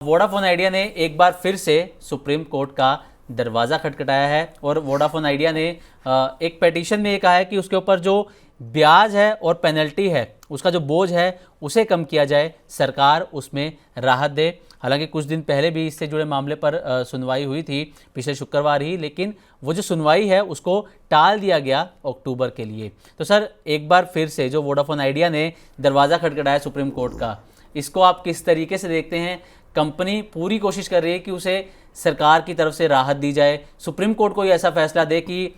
Vodafone idea ने एक बार फिर से सुप्रीम कोर्ट का दरवाज़ा खटखटाया है और वोडाफोन आइडिया ने एक पिटीशन में ये कहा है कि उसके ऊपर जो ब्याज है और पेनल्टी है, उसका जो बोझ है उसे कम किया जाए, सरकार उसमें राहत दे। हालांकि कुछ दिन पहले भी इससे जुड़े मामले पर सुनवाई हुई थी, पिछले शुक्रवार ही, लेकिन वो जो सुनवाई है उसको टाल दिया गया अक्टूबर के लिए। तो सर, एक बार फिर से जो वोडाफोन आइडिया ने दरवाज़ा खटखटाया सुप्रीम कोर्ट का, इसको आप किस तरीके से देखते हैं? कंपनी पूरी कोशिश कर रही है कि उसे सरकार की तरफ से राहत दी जाए, सुप्रीम कोर्ट कोई ऐसा फैसला दे कि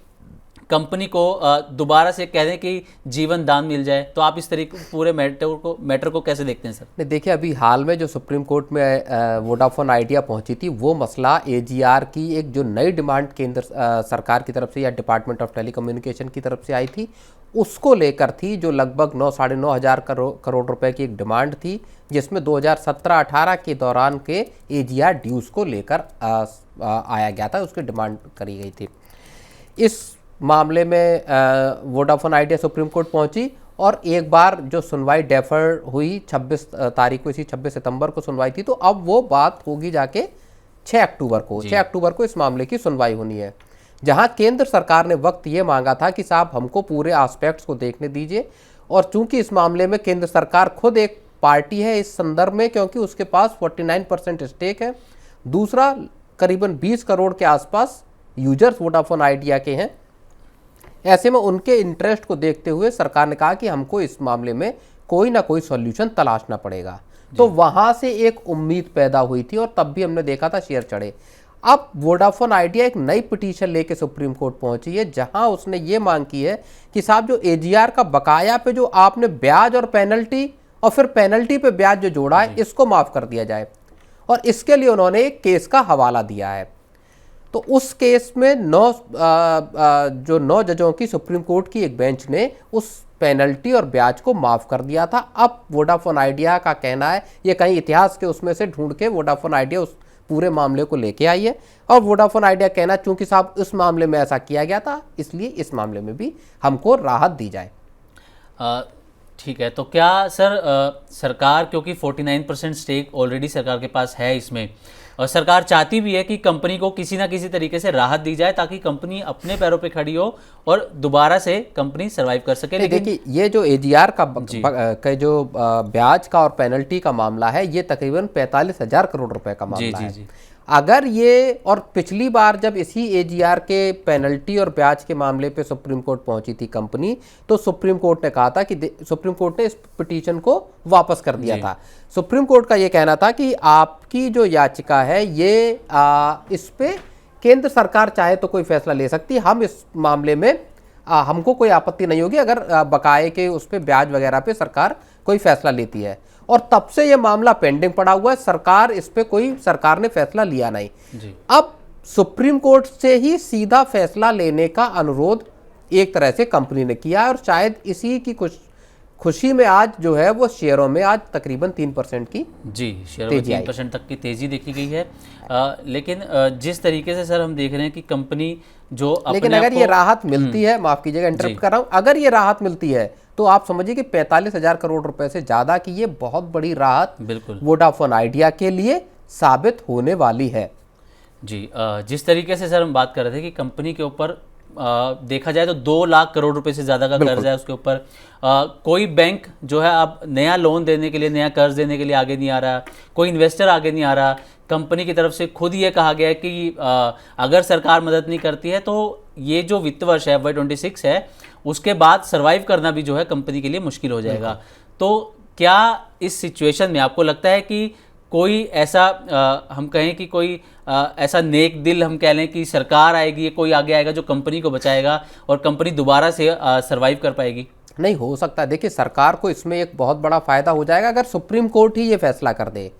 कंपनी को दोबारा से कह दें कि जीवन दान मिल जाए। तो आप इस तरीके पूरे मैटर को कैसे देखते हैं सर? नहीं, देखिए, अभी हाल में जो सुप्रीम कोर्ट में वोडाफोन आइडिया पहुंची थी, वो मसला एजीआर की एक जो नई डिमांड केंद्र सरकार की तरफ से या डिपार्टमेंट ऑफ टेलीकम्युनिकेशन की तरफ से आई थी, उसको लेकर थी, जो लगभग 9-9.5 हज़ार करोड़ रुपए की एक डिमांड थी, जिसमें 2017-18 के दौरान के एजीआर ड्यूज को लेकर आया गया था, उसकी डिमांड करी गई थी। इस मामले में वोडाफोन आइडिया सुप्रीम कोर्ट पहुंची और एक बार जो सुनवाई डेफर हुई, 26 तारीख को, इसी 26 सितंबर को सुनवाई थी, तो अब वो बात होगी जाके 6 अक्टूबर को इस मामले की सुनवाई होनी है, जहां केंद्र सरकार ने वक्त ये मांगा था कि साहब हमको पूरे एस्पेक्ट्स को देखने दीजिए। और चूंकि इस मामले में केंद्र सरकार खुद एक पार्टी है इस संदर्भ में, क्योंकि उसके पास 49% स्टेक है, दूसरा करीबन 20 करोड़ के आसपास यूजर्स वोडाफोन आइडिया के हैं, ऐसे में उनके इंटरेस्ट को देखते हुए सरकार ने कहा कि हमको इस मामले में कोई ना कोई सॉल्यूशन तलाशना पड़ेगा। तो वहां से एक उम्मीद पैदा हुई थी और तब भी हमने देखा था शेयर चढ़े। अब वोडाफोन आइडिया एक नई पिटीशन लेके सुप्रीम कोर्ट पहुंची है, जहां उसने ये मांग की है कि साहब जो एजीआर का बकाया पे जो आपने ब्याज और पेनल्टी और फिर पेनल्टी पे ब्याज जो जोड़ा है, इसको माफ कर दिया जाए। और इसके लिए उन्होंने एक केस का हवाला दिया है। तो उस केस में 9 जजों की सुप्रीम कोर्ट की एक बेंच ने उस पेनल्टी और ब्याज को माफ कर दिया था। अब वोडाफोन आइडिया का कहना है, ये कहीं इतिहास के उसमें से ढूंढ के वोडाफोन आइडिया उस पूरे मामले को लेके आई है, और वोडाफोन आइडिया कहना, चूंकि साहब इस मामले में ऐसा किया गया था, इसलिए इस मामले में भी हमको राहत दी जाए। ठीक है, तो क्या सर सरकार, क्योंकि 49% स्टेक ऑलरेडी सरकार के पास है इसमें, और सरकार चाहती भी है कि कंपनी को किसी ना किसी तरीके से राहत दी जाए ताकि कंपनी अपने पैरों पे खड़ी हो और दोबारा से कंपनी सरवाइव कर सके। लेकिन देखिए, ये जो एजीआर का जो ब्याज का और पेनल्टी का मामला है, ये तकरीबन 45,000 करोड़ रुपए का मामला है। जी। अगर ये, और पिछली बार जब इसी एजीआर के पेनल्टी और ब्याज के मामले पे सुप्रीम कोर्ट पहुंची थी कंपनी, तो सुप्रीम कोर्ट ने कहा था कि सुप्रीम कोर्ट ने इस पिटीशन को वापस कर दिया था। सुप्रीम कोर्ट का ये कहना था कि आपकी जो याचिका है, ये इस पे केंद्र सरकार चाहे तो कोई फैसला ले सकती है, हम इस मामले में हमको कोई आपत्ति नहीं होगी अगर बकाये के उस पे ब्याज वगैरह पे सरकार कोई फैसला लेती है। और तब से ये मामला पेंडिंग पड़ा हुआ है, सरकार ने फैसला लिया नहीं। जी। अब सुप्रीम कोर्ट से ही सीधा फैसला लेने का अनुरोध एक तरह से कंपनी ने किया है, और शायद इसी की कुछ खुशी में आज जो है वो शेयरों में आज तकरीबन 3% की शेयरों में 3% तक की तेजी देखी गई है। लेकिन जिस तरीके से सर हम देख रहे हैं कि कंपनी जो लेकिन अगर ये राहत मिलती है, माफ कीजिएगा इंटरप्ट कर रहा हूं, अगर ये राहत मिलती है तो आप समझिए कि 45,000 करोड़ रुपए से ज्यादा की ये बहुत बड़ी राहत बिल्कुल वोडाफोन आइडिया के लिए साबित होने वाली है। जी, जिस तरीके से सर हम बात कर रहे थे कि कंपनी के ऊपर देखा जाए तो 2 लाख करोड़ रुपए से ज़्यादा का कर्ज है उसके ऊपर, कोई बैंक जो है अब नया लोन देने के लिए, नया कर्ज देने के लिए आगे नहीं आ रहा, कोई इन्वेस्टर आगे नहीं आ रहा। कंपनी की तरफ से खुद ये कहा गया है कि अगर सरकार मदद नहीं करती है तो ये जो वित्त वर्ष है FY26 है, उसके बाद सर्वाइव करना भी जो है कंपनी के लिए मुश्किल हो जाएगा। तो क्या इस सिचुएशन में आपको लगता है कि कोई ऐसा हम कहें कि कोई ऐसा नेक दिल हम कह लें कि सरकार आएगी, कोई आगे आएगा जो कंपनी को बचाएगा और कंपनी दोबारा से सर्वाइव कर पाएगी? नहीं हो सकता। देखिए, सरकार को इसमें एक बहुत बड़ा फायदा हो जाएगा अगर सुप्रीम कोर्ट ही ये फैसला कर दे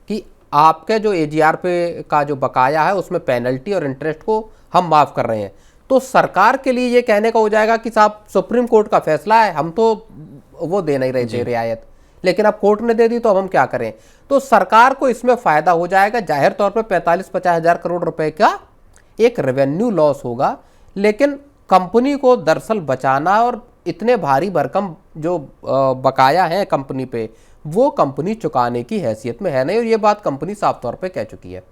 कि आपके जो एजीआर पे का जो बकाया है उसमें पेनल्टी और इंटरेस्ट को हम माफ कर रहे हैं। तो सरकार के लिए ये कहने का हो जाएगा कि साहब सुप्रीम कोर्ट का फैसला है, हम तो वो दे नहीं रहे थे रियायत, लेकिन अब कोर्ट ने दे दी तो अब हम क्या करें। तो सरकार को इसमें फायदा हो जाएगा। जाहिर तौर पर 45-50 हज़ार करोड़ रुपए का एक रेवेन्यू लॉस होगा, लेकिन कंपनी को दरअसल बचाना और इतने भारी भरकम जो बकाया है कंपनी पे, वो कंपनी चुकाने की हैसियत में है नहीं, और ये बात कंपनी साफ तौर पे कह चुकी है।